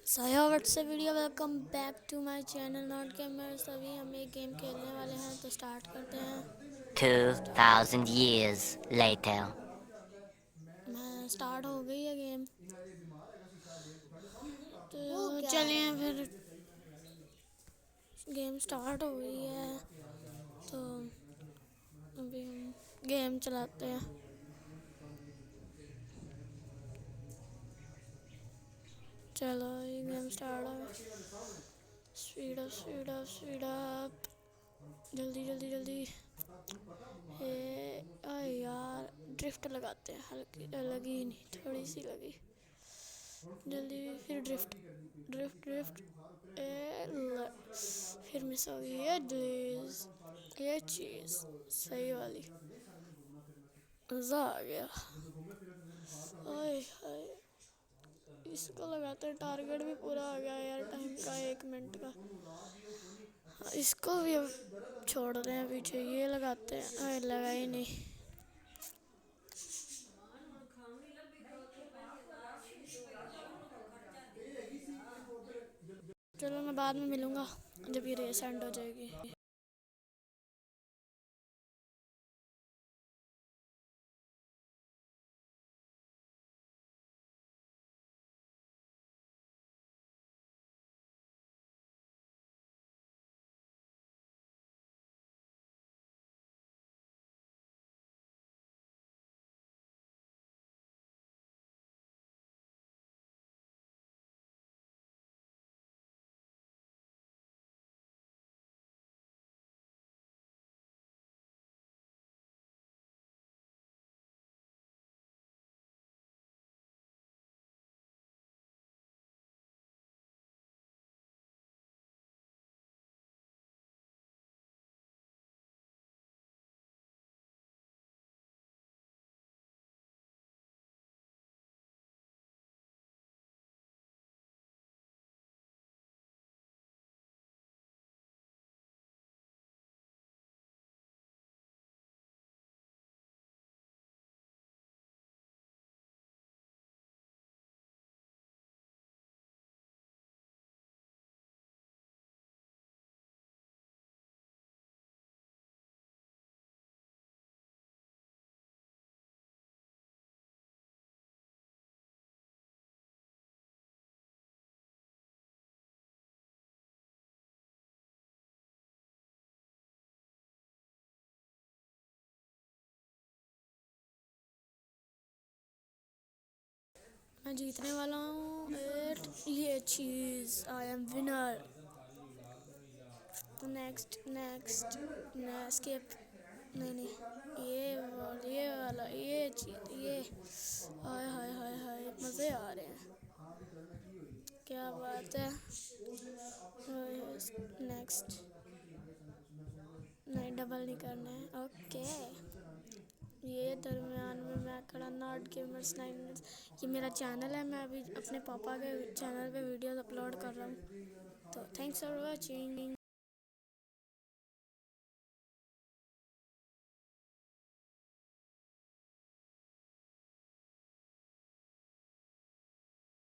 WhatsApp video welcome back to my channel not gamers. अभी हम एक गेम खेलने वाले हैं तो स्टार्ट करते हैं। 2,000 years later. मैं स्टार्ट हो गई है गेम, तो चलिए फिर गेम स्टार्ट हो गई है तो अभी हम गेम चलाते हैं। चलो ये गेम स्टार्ट हो गया। Speed up speed up speed up, जल्दी जल्दी जल्दी। यार ड्रिफ्ट लगाते हैं, हल्की लगी ही नहीं, थोड़ी सी लगी। जल्दी फिर ड्रिफ्ट ड्रिफ्ट ड्रिफ्ट। फिर मिस हो गई ये ग्लेज, ये चीज़ सही वाली। मज़ा आ गया। ओए हाय, इसको लगाते हैं। टारगेट भी पूरा आ गया यार, टाइम का 1 मिनट का। इसको भी अब छोड़ रहे हैं पीछे, ये लगाते हैं। अरे लगा ही नहीं। चलो मैं बाद में मिलूँगा जब ये रेस एंड हो जाएगी। मैं जीतने वाला हूँ। ये चीज़ आई एम विनर। तो नेक्स्ट नेक्स्ट स्किप। नहीं नहीं, ये वाला ये चीज़ ये। हाय हाय हाय हाय, मज़े आ रहे हैं, क्या बात है। नेक्स्ट, नहीं डबल नहीं करना है। ओके, ये दरमियान में मैं खड़ा। नॉट गेमर्स 9 मिनट्स, ये मेरा चैनल है। मैं अभी अपने पापा के चैनल पे वीडियोस अपलोड कर रहा हूँ। तो थैंक्स फॉर वॉचिंग।